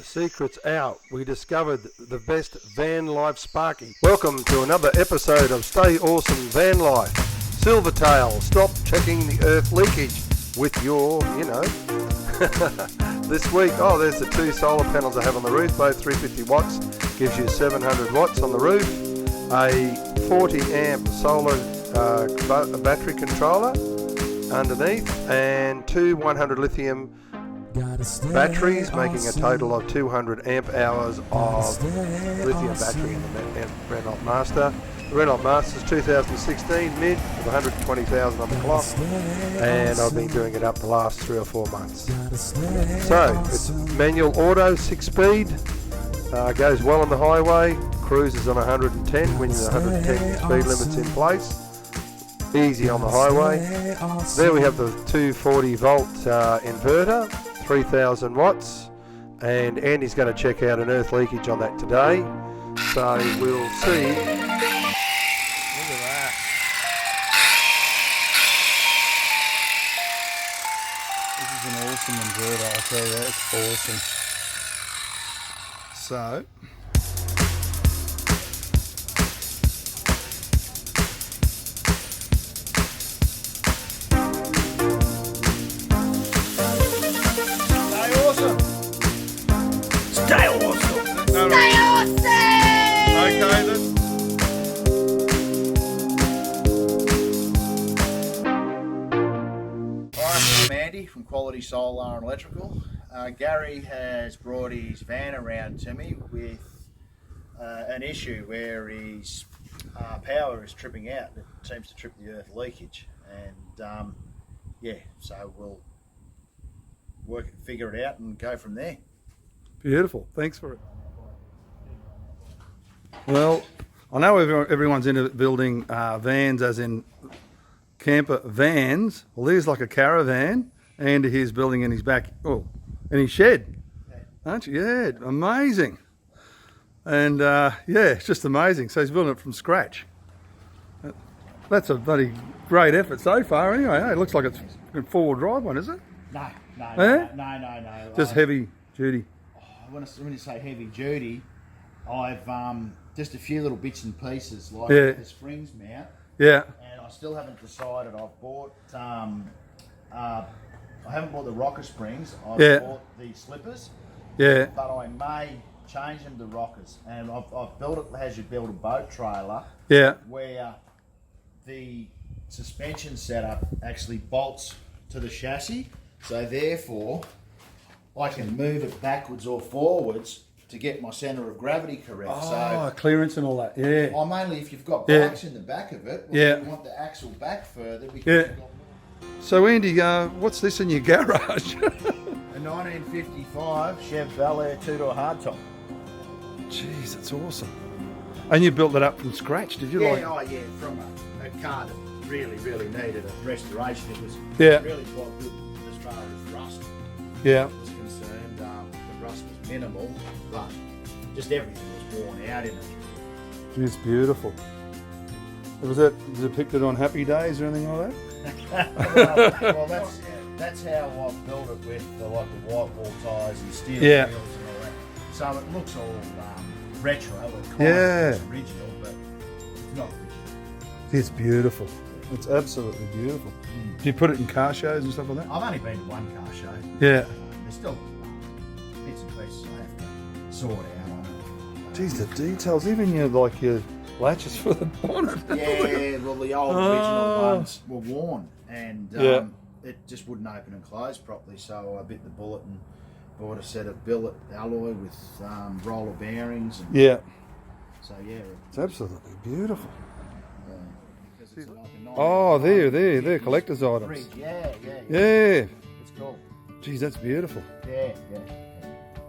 The secret's out. We discovered the best van life Sparky. Welcome to another episode of Stay Awesome Van Life. Silvertail, stop checking the earth leakage with your, This week, there's the two solar panels I have on the roof, both 350 watts, gives you 700 watts on the roof. A 40 amp solar battery controller underneath, and two 100 lithium batteries, making a total of 200 amp hours of lithium battery in the Vanlife Master. The Vanlife Master's 2016 mid with 120,000 on the clock, and I've been doing it up the last 3 or 4 months. So it's manual auto, 6-speed, goes well on the highway, cruises on 110 when the 110 speed limit's in place. Easy on the highway. There we have the 240 volt inverter, 3000 watts, and Andy's going to check out an earth leakage on that today, so we'll see. Look at that. This is an awesome inverter, I'll tell you, it's awesome. So Stay awesome! Stay awesome! okay then. Hi, I'm Andy from Quality Solar and Electrical. Gary has brought his van around to me with an issue where his power is tripping out. It seems to trip the earth leakage, and so we'll figure it out and go from there. Beautiful, thanks for it. Well, I know everyone's into building vans, as in camper vans. Well, there's like a caravan, and he's building in his in his shed, aren't you? Yeah, amazing. And it's just amazing. So he's building it from scratch. That's a bloody great effort so far. Anyway, it looks like it's a 4-wheel drive one, is it? No. Just heavy duty. When you say heavy duty, I've just a few little bits and pieces like the springs mount. Yeah. And I still haven't decided. I've bought. I haven't bought the rocker springs. I've bought the slippers. Yeah. But I may change them to rockers, and I've built it as you build a boat trailer. Yeah. Where the suspension setup actually bolts to the chassis, so therefore I can move it backwards or forwards to get my centre of gravity correct. So clearance and all that. Yeah. I'm only if you've got bikes in the back of it. If you want the axle back further. Because So Andy, what's this in your garage? A 1955 Chev Bel Air 2-door hardtop. Jeez, that's awesome. And you built it up from scratch, did you? From a car that really needed a restoration. It was really quite good as far as rust. Yeah. Was concerned. The rust was minimal, but just everything was worn out in it. It's beautiful. Was it depicted on Happy Days or anything like that? well, that's how I've built it with the white wall ties and steel wheels and all that. So it looks all retro. It's original, but it's not original. It's beautiful. It's absolutely beautiful. Do you put it in car shows and stuff like that? I've only been to one car show. Yeah. There's still bits and pieces I have to sort out on it. Geez, the details, even your latches for the bonnet. Yeah, well the old original ones were worn, and it just wouldn't open and close properly, so I bit the bullet and bought a set of billet alloy with roller bearings. And So it's absolutely beautiful. It's like they're collector's items. Yeah. It's cool. Geez, that's beautiful. Yeah.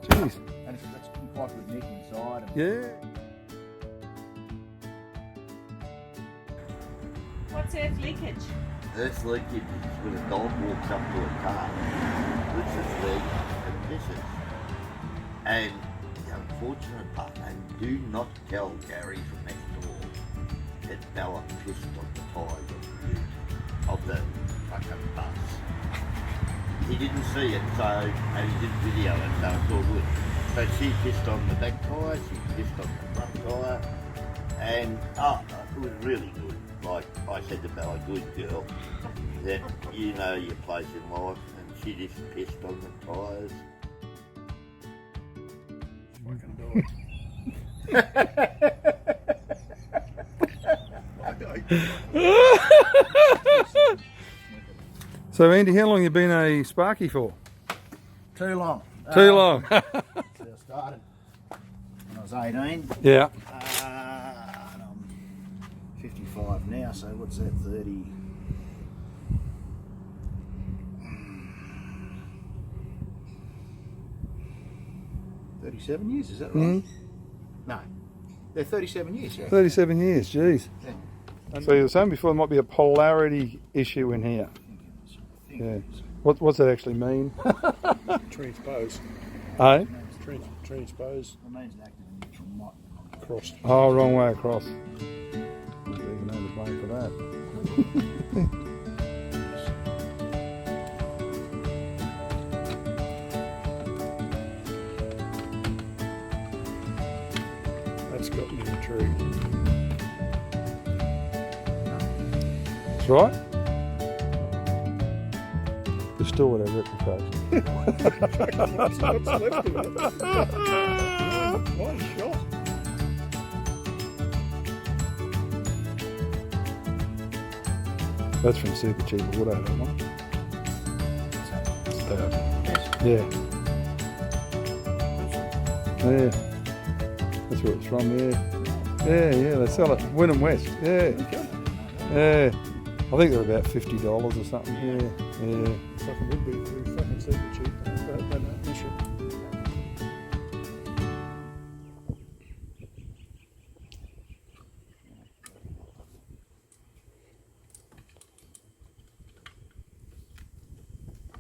Jeez. And it's quite good nick inside. What's earth leakage? Earth leakage is when a dog walks up to a car, puts its leg and pisses. And the unfortunate part, and do not tell Gary from next door that Bella pissed on the tyres of the fucking bus. He didn't see it, and he didn't video it, so it's all good. So she pissed on the back tyre, she pissed on the front tyre, and it was really good. Like I said to Bella, good girl, that you know your place in life, and she just pissed on the tyres. Fucking dog. So Andy, how long you been a Sparky for? Too long. Too long. So I started when I was 18. Yeah. And I'm 55 now, so what's that, 30? 37 years, is that right? Mm. No. They're 37 years, yeah. 37 years, jeez. Yeah. So you were saying before there might be a polarity issue in here. Yeah. What's that actually mean? Transpose. Eh? Transpose. It means an active and neutral might Crossed. Oh, wrong way across. Maybe you know the blame for that. That's got me intrigued. That's right. Restore whatever reputation. What's left of it? Nice shot. That's from Super Cheap Auto, that one. Yeah. Yeah. That's where it's from, yeah. Yeah, they sell it. Wynnum West, yeah. Yeah. I think they're about $50 or something, yeah. Fucking would be very fucking super cheap. But no issue.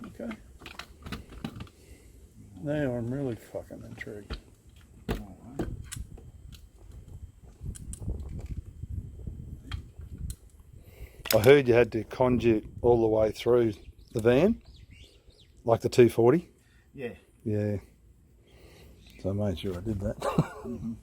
Okay. Now I'm really fucking intrigued. I heard you had to conduit all the way through the van, like the 240. Yeah. Yeah. So I made sure I did that. Mm-hmm.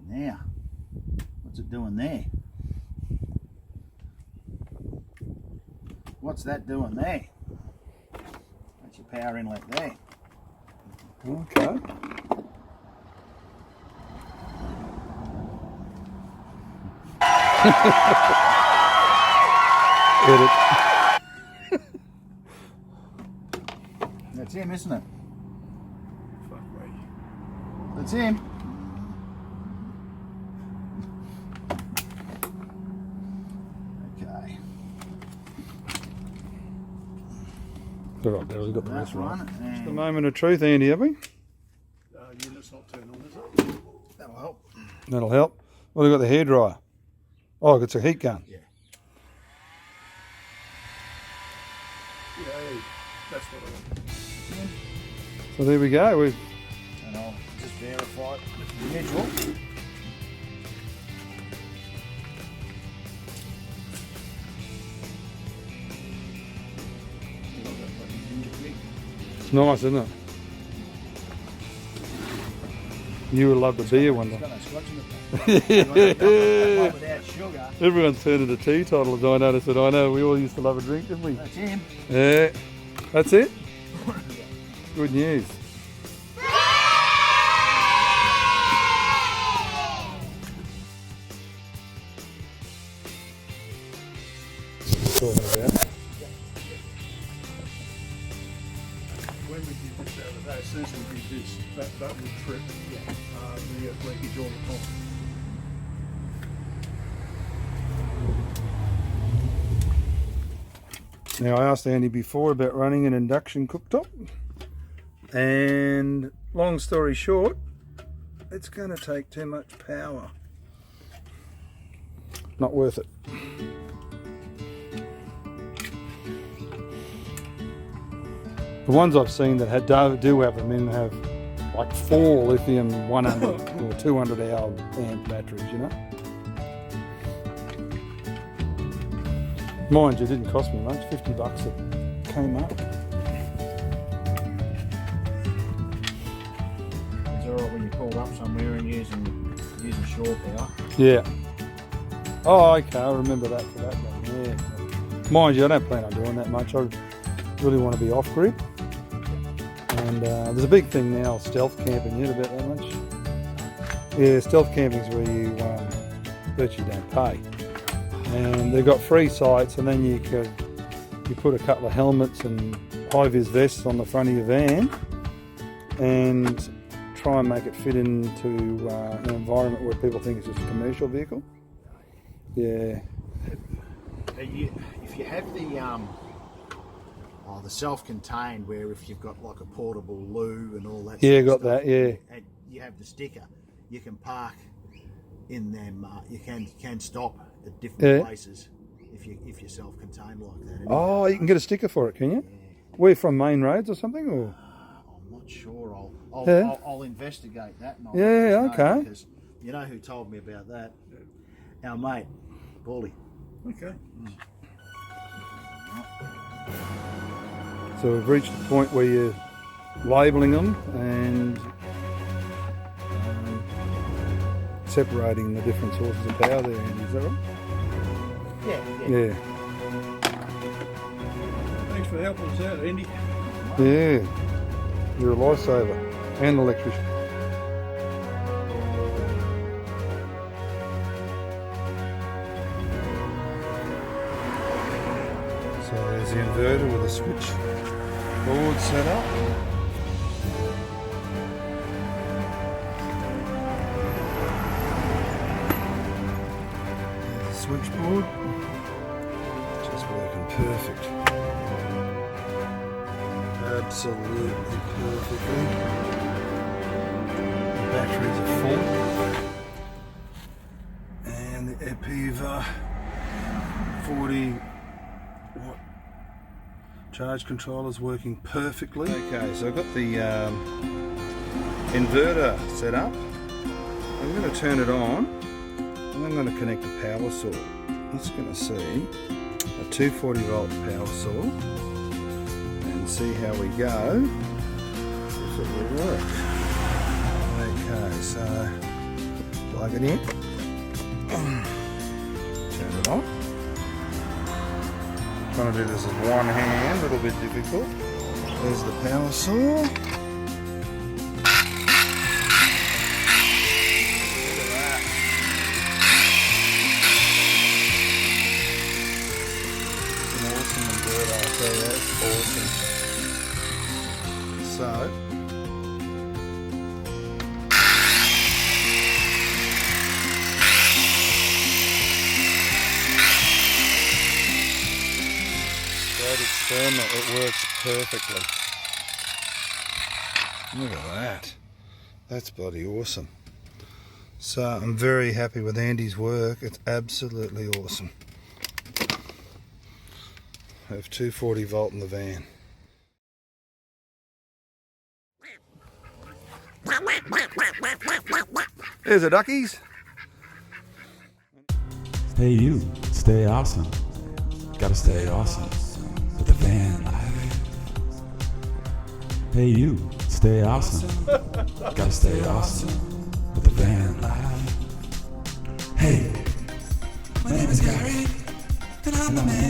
Now, what's it doing there? What's that doing there? That's your power inlet there. Okay. Edit. That's him, isn't it? Fuck me. That's him. Okay. All right, there, we've got the rest That right. one. The And moment of truth, Andy, have we? Unit's not turned on, is it? that'll help. That'll help. Well, we've got the hairdryer. Oh, it's a heat gun. Yeah. Yay. That's what I want. So there we go. We've And I'll just verify it with the neutral. It's nice, isn't it? You would love the beer one It's day. got no scotch in it. Without sugar. Everyone's turned into teetotalers. I noticed it. I know. We all used to love a drink, didn't we? That's him. Yeah. That's it? Good news. Talking about. When we did this the other day, as soon as we did this, that would trip the leakage all the time. Now, I asked Andy before about running an induction cooktop, and long story short, it's going to take too much power. not worth it. The ones I've seen that do have them in have like 4 lithium 100 or 200 hour amp batteries, you know. Mind you, it didn't cost me much, $50 it came up. It's alright when you pulled up somewhere and using shore power. Yeah. Oh, okay, I remember that for that one, yeah. Mind you, I don't plan on doing that much. I really want to be off-grid. And there's a big thing now, stealth camping. You heard about that much? Yeah, stealth camping is where you virtually don't pay. And they've got free sites, and then you put a couple of helmets and high-vis vests on the front of your van and try and make it fit into an environment where people think it's just a commercial vehicle. Yeah. If you have the self-contained, where if you've got like a portable loo and all that. Yeah, sort of got stuff, that. Yeah. And you have the sticker, you can park in them. You can stop at different places if you're self-contained like that. Oh, you can get a sticker for it, can you? Yeah. Where from, main roads or something, or? I'm not sure. I'll investigate that. And I'll okay. Because you know who told me about that? Our mate, Paulie. Okay. So we've reached the point where you're labelling them and separating the different sources of power there, Andy, is that right? Yeah. Thanks for helping us out, Andy. Yeah. You're a lifesaver and an electrician. So there's the inverter with a switchboard set up. There's the switchboard. Just working perfect. Absolutely perfectly. The batteries are full. And the Epiva 40 watt charge controller's working perfectly. Okay, so I've got the inverter set up. I'm going to turn it on and I'm going to connect a power saw. It's going to see a 240 volt power saw and see how we go, if it will work. Okay, so plug it in, turn it on. Trying to do this with one hand, a little bit difficult. There's the power saw. Look at that. It's an awesome inverter, I'll tell you, it's awesome. So, experiment, it works perfectly. Look at that. That's bloody awesome. So I'm very happy with Andy's work. It's absolutely awesome. I have 240 volt in the van. There's the duckies. Hey you, stay awesome. Gotta stay awesome with the van life. Hey you, stay awesome. Gotta stay awesome with the van life. Hey, my name is Gary, and I'm the man.